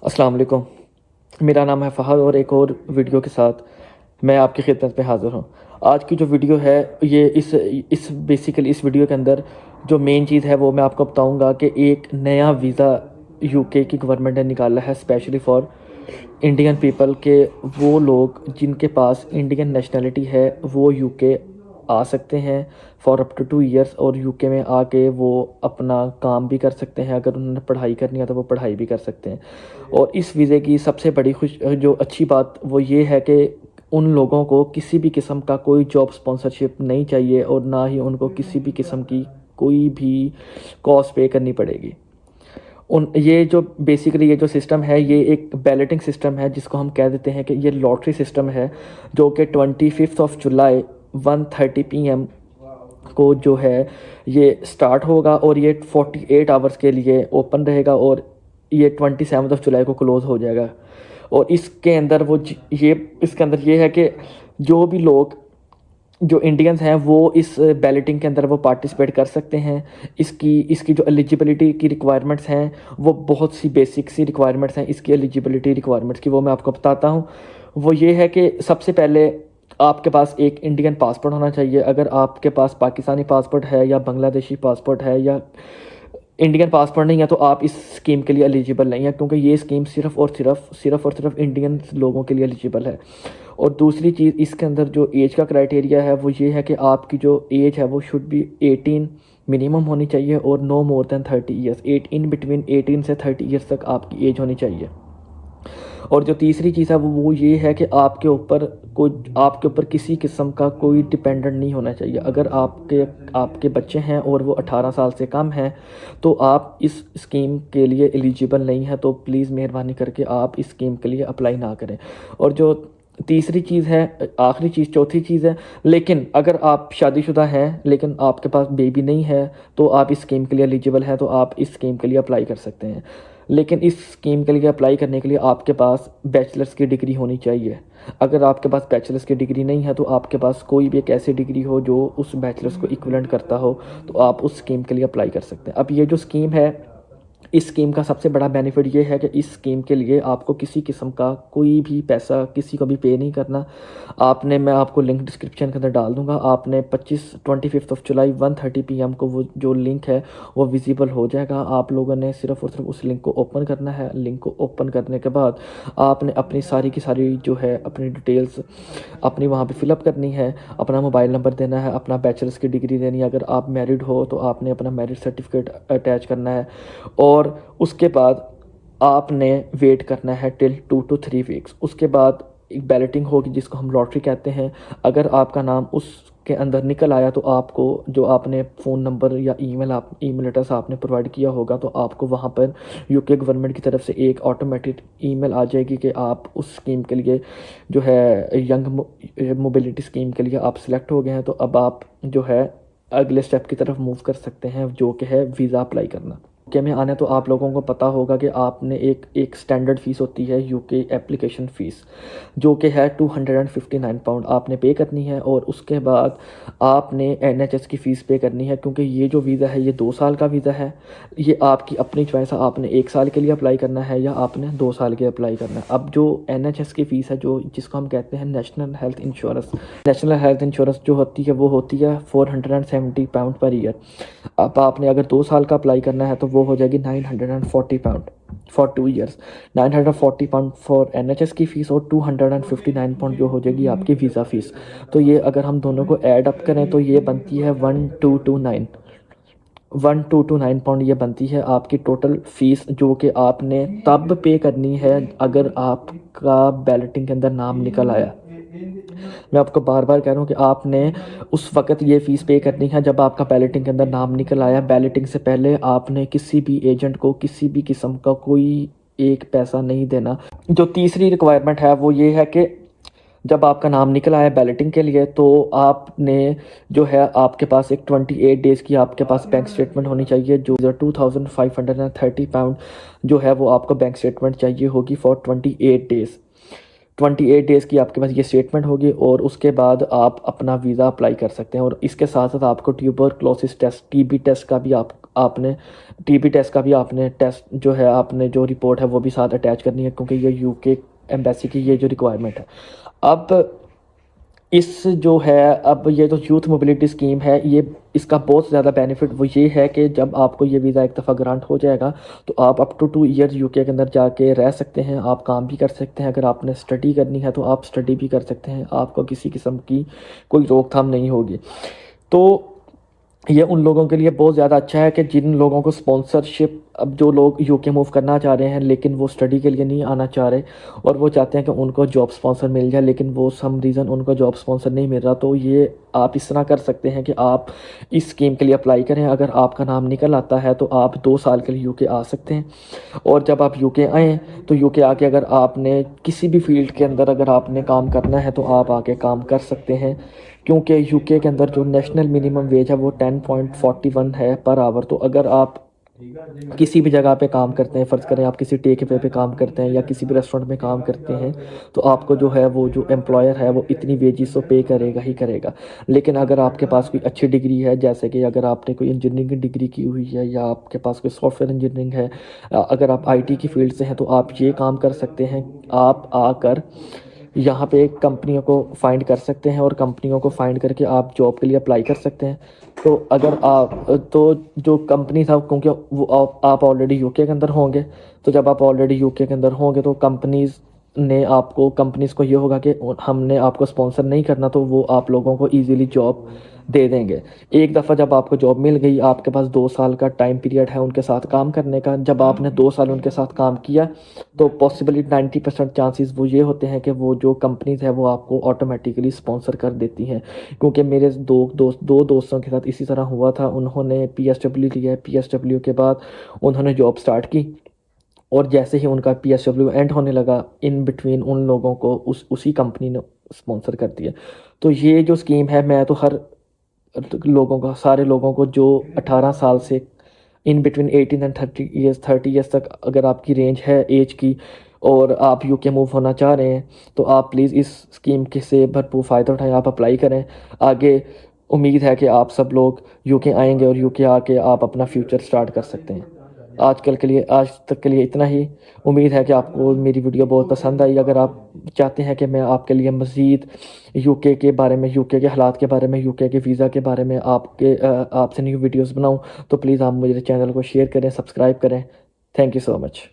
अस्सलाम वालेकुम। मेरा नाम है फ़हद और एक और वीडियो के साथ मैं आपकी खिदमत में हाज़िर हूँ। आज की जो वीडियो है ये इस बेसिकली इस वीडियो के अंदर जो मेन चीज़ है वो मैं आपको बताऊँगा कि एक नया वीज़ा यूके की गवर्नमेंट ने निकाला है स्पेशली फॉर इंडियन पीपल के वो लोग जिनके पास इंडियन नेशनैलिटी है वो यूके आ सकते हैं फॉर अप टू 2 ईयर्स और यूके में आके वो अपना काम भी कर सकते हैं। अगर उन्होंने पढ़ाई करनी है तो वो पढ़ाई भी कर सकते हैं। और इस वीज़े की सबसे बड़ी जो अच्छी बात वो ये है कि उन लोगों को किसी भी किस्म का कोई जॉब स्पॉन्सरशिप नहीं चाहिए और ना ही उनको किसी भी किस्म की कोई भी कॉस्ट पे करनी पड़ेगी। ये जो बेसिकली ये जो सिस्टम है ये एक बैलेटिंग सिस्टम है जिसको हम कह देते हैं कि ये लॉटरी सिस्टम है जो कि 25 जुलाई 1:30 PM को जो है ये स्टार्ट होगा और ये 48 आवर्स के लिए ओपन रहेगा और ये 27 जुलाई को क्लोज़ हो जाएगा। और इसके अंदर इसके अंदर ये है कि जो भी लोग जो इंडियंस हैं वो इस बैलेटिंग के अंदर वो पार्टिसिपेट कर सकते हैं। इसकी जो एलिजिबिलिटी की रिक्वायरमेंट्स हैं वो बहुत सी बेसिक सी रिक्वायरमेंट्स हैं इसकी एलिजिबिलिटी रिक्वायरमेंट्स की, वो मैं आपको बताता हूँ। वो ये है कि सबसे पहले आपके पास एक इंडियन पासपोर्ट होना चाहिए। अगर आपके पास पाकिस्तानी पासपोर्ट है या बांग्लादेशी पासपोर्ट है या इंडियन पासपोर्ट नहीं है तो आप इस स्कीम के लिए एलिजिबल नहीं है, क्योंकि ये स्कीम सिर्फ़ और सिर्फ इंडियन लोगों के लिए एलिजिबल है। और दूसरी चीज़ इसके अंदर जो एज का क्राइटेरिया है वो ये है कि आपकी जो एज है वो शुड बी 18 मिनिमम होनी चाहिए और no more than 30 years. In between 18 से 30 ईयर्स तक आपकी एज होनी चाहिए। और जो तीसरी चीज़ है वो ये है कि आपके ऊपर किसी किस्म का कोई डिपेंडेंट नहीं होना चाहिए। अगर आपके बच्चे हैं और वो 18 साल से कम हैं तो आप इस स्कीम के लिए एलिजिबल नहीं है, तो प्लीज़ मेहरबानी करके आप इस स्कीम के लिए अप्लाई ना करें। और जो तीसरी चीज़ है, आखिरी चीज़, चौथी चीज़ है, लेकिन अगर आप शादीशुदा हैं लेकिन आपके पास बेबी नहीं है तो आप इस स्कीम के लिए एलिजिबल हैं, तो आप इस स्कीम के लिए अप्लाई कर सकते हैं। लेकिन इस स्कीम के लिए अप्लाई करने के लिए आपके पास बैचलर्स की डिग्री होनी चाहिए। अगर आपके पास बैचलर्स की डिग्री नहीं है तो आपके पास कोई भी एक ऐसी डिग्री हो जो उस बैचलर्स को इक्विवेलेंट करता हो तो आप उस स्कीम के लिए अप्लाई कर सकते हैं। अब ये जो स्कीम है इस स्कीम का सबसे बड़ा बेनिफिट ये है कि इस स्कीम के लिए आपको किसी किस्म का कोई भी पैसा किसी को भी पे नहीं करना। मैं आपको लिंक डिस्क्रिप्शन के अंदर डाल दूंगा। आपने 25 जुलाई 1:30 PM को वो जो लिंक है वो विजिबल हो जाएगा। आप लोगों ने सिर्फ़ और सिर्फ उस लिंक को ओपन करना है। लिंक को ओपन करने के बाद आपने अपनी सारी की सारी जो है अपनी डिटेल्स अपनी वहाँ पे फिलअप करनी है। अपना मोबाइल नंबर देना है, अपना बैचलर्स की डिग्री देनी है। अगर आप मैरिड हो तो आपने अपना मैरिज सर्टिफिकेट अटैच करना है और उसके बाद आपने वेट करना है टिल 2 to 3 वीक्स। उसके बाद एक बैलेटिंग होगी जिसको हम लॉटरी कहते हैं। अगर आपका नाम उसके अंदर निकल आया तो आपको जो आपने फ़ोन नंबर या ईमेल एड्रेस आपने प्रोवाइड किया होगा तो आपको वहाँ पर यूके गवर्नमेंट की तरफ से एक ऑटोमेटिक ईमेल आ जाएगी कि आप उस स्कीम के लिए जो है यंग मोबिलिटी स्कीम के लिए आप सिलेक्ट हो गए हैं। तो अब आप जो है अगले स्टेप की तरफ मूव कर सकते हैं जो कि है वीज़ा अप्लाई करना। यूके में आने तो आप लोगों को पता होगा कि आपने एक स्टैंडर्ड फ़ीस होती है यूके एप्लीकेशन फ़ीस जो कि है £259 आपने पे करनी है। और उसके बाद आपने NHS की फ़ीस पे करनी है, क्योंकि ये जो वीज़ा है ये 2 साल का वीज़ा है। ये आपकी अपनी चॉइस है, आपने 1 साल के लिए अप्लाई करना है या आपने 2 साल के अप्लाई करना है। अब जो NHS की फ़ीस है जिसको हम कहते हैं नेशनल हेल्थ इंश्योरेंस जो होती है वो होती है £470 पर ईयर। अब आपने अगर 2 साल का अप्लाई करना है तो वो हो जाएगी £940 फॉर 2 ईयर्स। £940 फॉर NHS की फ़ीस और £259 जो हो जाएगी आपकी वीज़ा फ़ीस। तो ये अगर हम दोनों को ऐड अप करें तो ये बनती है 1229 पाउंड ये बनती है आपकी टोटल फ़ीस, जो कि आपने तब पे करनी है अगर आपका बैलेटिंग के अंदर नाम निकल आया। मैं आपको बार बार कह रहा हूँ कि आपने उस वक़्त ये फ़ीस पे करनी है जब आपका बैलेटिंग के अंदर नाम निकल आया। बैलेटिंग से पहले आपने किसी भी एजेंट को किसी भी किस्म का कोई एक पैसा नहीं देना। जो तीसरी रिक्वायरमेंट है वो ये है कि जब आपका नाम निकल आया बैलेटिंग के लिए तो आपने जो है आपके पास एक 28 डेज़ की आपके पास बैंक स्टेटमेंट होनी चाहिए। जो £2530 जो है वो आपको बैंक स्टेटमेंट चाहिए होगी फॉर 28 डेज़। 28 डेज़ की आपके पास ये स्टेटमेंट होगी और उसके बाद आप अपना वीज़ा अप्लाई कर सकते हैं। और इसके साथ साथ आपको ट्यूबरक्लोसिस टेस्ट, टीबी टेस्ट का भी आपने टीबी टेस्ट का भी आपने टेस्ट जो है, आपने जो रिपोर्ट है वो भी साथ अटैच करनी है, क्योंकि ये यूके एम्बेसी की ये जो रिक्वायरमेंट है। अब इस जो है, अब ये जो यूथ मोबिलिटी स्कीम है, ये इसका बहुत ज़्यादा बेनिफिट वो ये है कि जब आपको ये वीज़ा एक दफ़ा ग्रांट हो जाएगा तो आप अप टू 2 ईयर्स यूके के अंदर जाके रह सकते हैं, आप काम भी कर सकते हैं। अगर आपने स्टडी करनी है तो आप स्टडी भी कर सकते हैं, आपको किसी किस्म की कोई रोकथाम नहीं होगी। तो ये उन लोगों के लिए बहुत ज़्यादा अच्छा है कि जिन लोगों को स्पॉन्सरशिप, अब जो लोग यूके मूव करना चाह रहे हैं लेकिन वो स्टडी के लिए नहीं आना चाह रहे और वो चाहते हैं कि उनको जॉब स्पॉन्सर मिल जाए, लेकिन वो सम रीज़न उनको जॉब स्पॉन्सर नहीं मिल रहा, तो ये आप इस तरह कर सकते हैं कि आप इस स्कीम के लिए अप्लाई करें। अगर आपका नाम निकल आता है तो आप 2 साल के लिए यूके आ सकते हैं। और जब आप यूके आएँ तो यूके आके अगर आपने किसी भी फील्ड के अंदर अगर आपने काम करना है तो आप आके काम कर सकते हैं, क्योंकि यूके के अंदर जो नेशनल मिनिमम वेज है वो 10.41 है पर आवर। तो अगर आप किसी भी जगह पे काम करते हैं, फ़र्ज़ करें आप किसी टेक वे पे काम करते हैं या किसी भी रेस्टोरेंट में काम करते हैं, तो आपको जो है वो जो एम्प्लॉयर है वो इतनी वेजेस तो पे करेगा ही करेगा। लेकिन अगर आपके पास कोई अच्छी डिग्री है, जैसे कि अगर आपने कोई इंजीनियरिंग की डिग्री की हुई है या आपके पास कोई सॉफ्टवेयर इंजीनियरिंग है, अगर आप आईटी की फील्ड से हैं तो आप ये काम कर सकते हैं। आप आकर यहाँ पे कंपनियों को फाइंड कर सकते हैं और कंपनियों को फाइंड करके आप जॉब के लिए अप्लाई कर सकते हैं। तो अगर आप तो जो कंपनी था, क्योंकि वो आप ऑलरेडी यूके के अंदर होंगे, तो जब आप ऑलरेडी यूके के अंदर होंगे तो कंपनीज़ को ये होगा कि हमने आपको स्पॉन्सर नहीं करना, तो वो आप लोगों को ईज़िली जॉब दे देंगे। एक दफ़ा जब आपको जॉब मिल गई, आपके पास 2 साल का टाइम पीरियड है उनके साथ काम करने का। जब आपने 2 साल उनके साथ काम किया तो पॉसिबली 90% चांसेस वो ये होते हैं कि वो जो कंपनीज़ है वो आपको ऑटोमेटिकली स्पॉन्सर कर देती हैं। क्योंकि मेरे दो दोस्तों के साथ इसी तरह हुआ था। उन्होंने पीएसडब्ल्यू लिया, पीएसडब्ल्यू के बाद उन्होंने जॉब स्टार्ट की और जैसे ही उनका पीएसडब्ल्यू एंड होने लगा, इन बिटवीन उन लोगों को उसी कंपनी ने स्पॉन्सर कर दिया। तो ये जो स्कीम है, मैं तो हर लोगों का, सारे लोगों को जो 18 साल से इन बिटवीन 18 एंड 30 ईयर्स तक अगर आपकी रेंज है एज की और आप यूके मूव होना चाह रहे हैं, तो आप प्लीज़ इस स्कीम के से भरपूर फ़ायदा उठाएं, आप अप्लाई करें। आगे उम्मीद है कि आप सब लोग यूके आएंगे और यूके आके आप अपना फ्यूचर स्टार्ट कर सकते हैं। आज तक के लिए इतना ही। उम्मीद है कि आपको मेरी वीडियो बहुत पसंद आई। अगर आप चाहते हैं कि मैं आपके लिए मज़ीद यूके के बारे में, यूके के हालात के बारे में, यूके के वीज़ा के बारे में आपसे न्यू वीडियोस बनाऊं, तो प्लीज़ आप मेरे चैनल को शेयर करें, सब्सक्राइब करें। Thank you so much.